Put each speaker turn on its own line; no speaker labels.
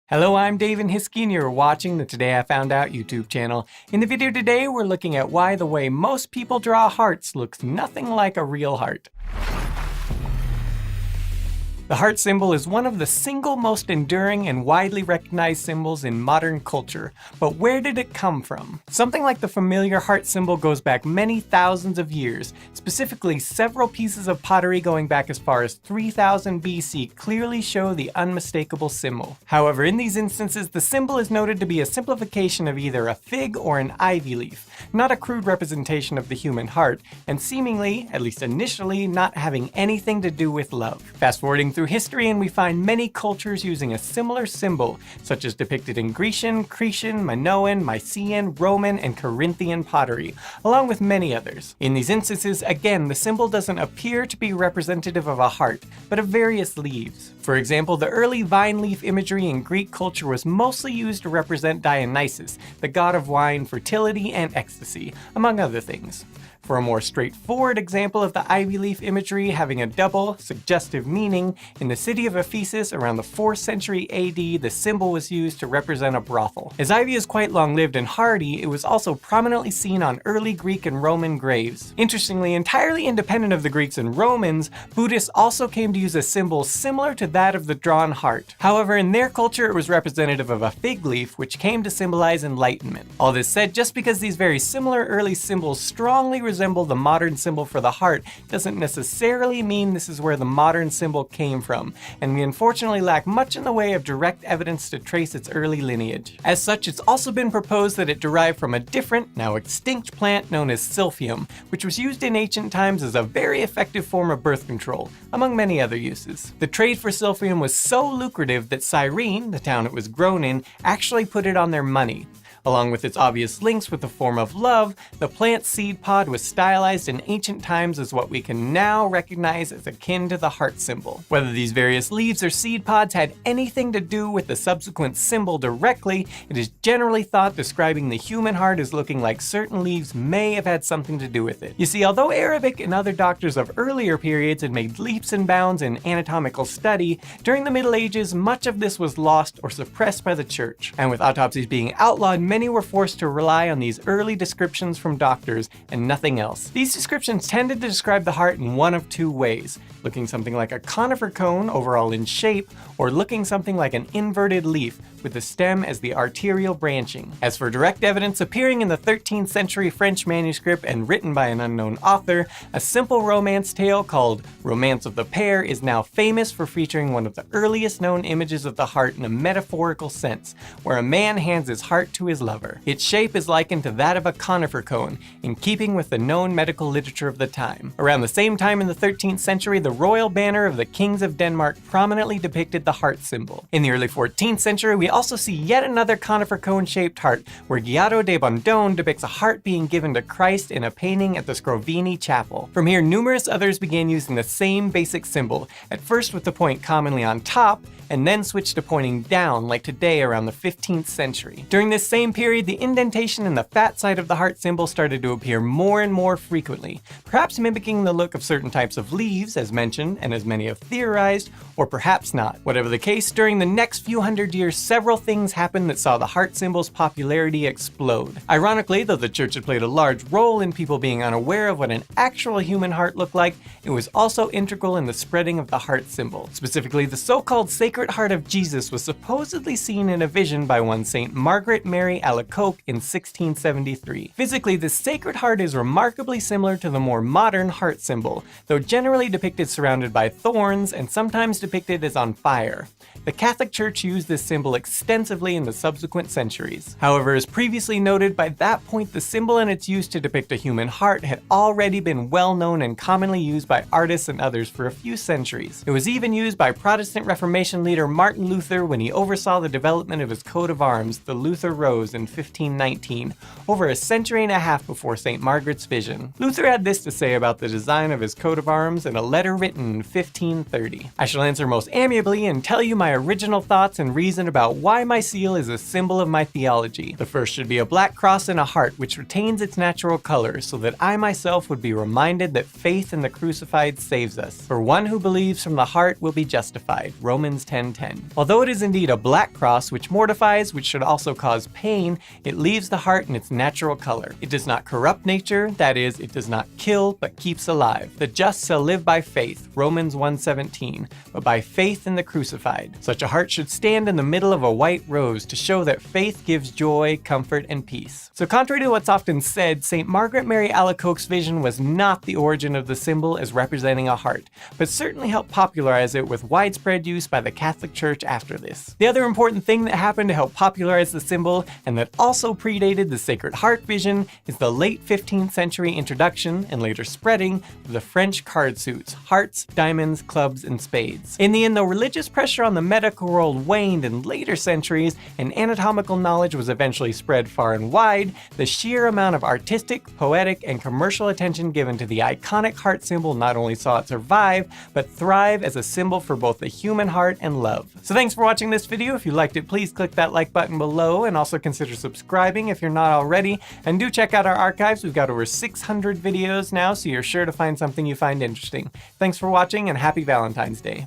Hello, I'm David Hiskey and you're watching the Today I Found Out YouTube channel. In the video today, we're looking at why the way most people draw hearts looks nothing like a real heart. The heart symbol is one of the single most enduring and widely recognized symbols in modern culture. But where did it come from? Something like the familiar heart symbol goes back many thousands of years. Specifically, several pieces of pottery going back as far as 3000 BC clearly show the unmistakable symbol. However, in these instances, the symbol is noted to be a simplification of either a fig or an ivy leaf, not a crude representation of the human heart, and seemingly, at least initially, not having anything to do with love. Fast forwarding through history and we find many cultures using a similar symbol, such as depicted in Grecian, Cretan, Minoan, Mycenaean, Roman, and Corinthian pottery, along with many others. In these instances, again, the symbol doesn't appear to be representative of a heart, but of various leaves. For example, the early vine leaf imagery in Greek culture was mostly used to represent Dionysus, the god of wine, fertility, and ecstasy, among other things. For a more straightforward example of the ivy leaf imagery having a double, suggestive meaning, in the city of Ephesus around the 4th century AD, the symbol was used to represent a brothel. As ivy is quite long-lived and hardy, it was also prominently seen on early Greek and Roman graves. Interestingly, entirely independent of the Greeks and Romans, Buddhists also came to use a symbol similar to that of the drawn heart. However, in their culture, it was representative of a fig leaf, which came to symbolize enlightenment. All this said, just because these very similar early symbols strongly resemble the modern symbol for the heart doesn't necessarily mean this is where the modern symbol came from, and we unfortunately lack much in the way of direct evidence to trace its early lineage. As such, it's also been proposed that it derived from a different, now extinct plant known as silphium, which was used in ancient times as a very effective form of birth control, among many other uses. The trade for silphium was so lucrative that Cyrene, the town it was grown in, actually put it on their money. Along with its obvious links with the form of love, the plant seed pod was stylized in ancient times as what we can now recognize as akin to the heart symbol. Whether these various leaves or seed pods had anything to do with the subsequent symbol directly, it is generally thought describing the human heart as looking like certain leaves may have had something to do with it. You see, although Arabic and other doctors of earlier periods had made leaps and bounds in anatomical study, during the Middle Ages much of this was lost or suppressed by the church. And with autopsies being outlawed, many were forced to rely on these early descriptions from doctors and nothing else. These descriptions tended to describe the heart in one of two ways, looking something like a conifer cone overall in shape, or looking something like an inverted leaf with the stem as the arterial branching. As for direct evidence appearing in the 13th century French manuscript and written by an unknown author, a simple romance tale called Romance of the Pear is now famous for featuring one of the earliest known images of the heart in a metaphorical sense, where a man hands his heart to his lover. Its shape is likened to that of a conifer cone, in keeping with the known medical literature of the time. Around the same time in the 13th century, the royal banner of the kings of Denmark prominently depicted the heart symbol. In the early 14th century, we also see yet another conifer cone-shaped heart, where Guido de Bondone depicts a heart being given to Christ in a painting at the Scrovini Chapel. From here, numerous others began using the same basic symbol, at first with the point commonly on top, and then switched to pointing down like today around the 15th century. During this same period, the indentation in the fat side of the heart symbol started to appear more and more frequently, perhaps mimicking the look of certain types of leaves, as mentioned and as many have theorized, or perhaps not. Whatever the case, during the next few hundred years, several things happened that saw the heart symbol's popularity explode. Ironically, though the church had played a large role in people being unaware of what an actual human heart looked like, it was also integral in the spreading of the heart symbol. Specifically, the so-called Sacred Heart of Jesus was supposedly seen in a vision by one Saint Margaret Mary Alacoque in 1673. Physically, the Sacred Heart is remarkably similar to the more modern heart symbol, though generally depicted surrounded by thorns and sometimes depicted as on fire. The Catholic Church used this symbol extensively in the subsequent centuries. However, as previously noted, by that point the symbol and its use to depict a human heart had already been well known and commonly used by artists and others for a few centuries. It was even used by Protestant Reformation leader Martin Luther when he oversaw the development of his coat of arms, the Luther Rose, in 1519, over a century and a half before St. Margaret's vision. Luther had this to say about the design of his coat of arms in a letter written in 1530. "I shall answer most amiably and tell you my original thoughts and reason about why my seal is a symbol of my theology. The first should be a black cross and a heart, which retains its natural color, so that I myself would be reminded that faith in the crucified saves us. For one who believes from the heart will be justified. Romans 10:10. Although it is indeed a black cross, which mortifies, which should also cause pain, it leaves the heart in its natural color. It does not corrupt nature, that is, it does not kill, but keeps alive. The just shall live by faith. Romans 1:17. But by faith in the crucified. Such a heart should stand in the middle of a white rose to show that faith gives joy, comfort, and peace. So contrary to what's often said, St. Margaret Mary Alacoque's vision was not the origin of the symbol as representing a heart, but certainly helped popularize it with widespread use by the Catholic Church after this. The other important thing that happened to help popularize the symbol, and that also predated the Sacred Heart vision, is the late 15th century introduction, and later spreading, of the French card suits: hearts, diamonds, clubs, and spades. In the end, though religious pressure on the medical world waned in later centuries, and anatomical knowledge was eventually spread far and wide, the sheer amount of artistic, poetic, and commercial attention given to the iconic heart symbol not only saw it survive, but thrive as a symbol for both the human heart and love. So thanks for watching this video. If you liked it, please click that like button below, and also consider subscribing if you're not already. And do check out our archives. We've got over 600 videos now, so you're sure to find something you find interesting. Thanks for watching, and happy Valentine's Day.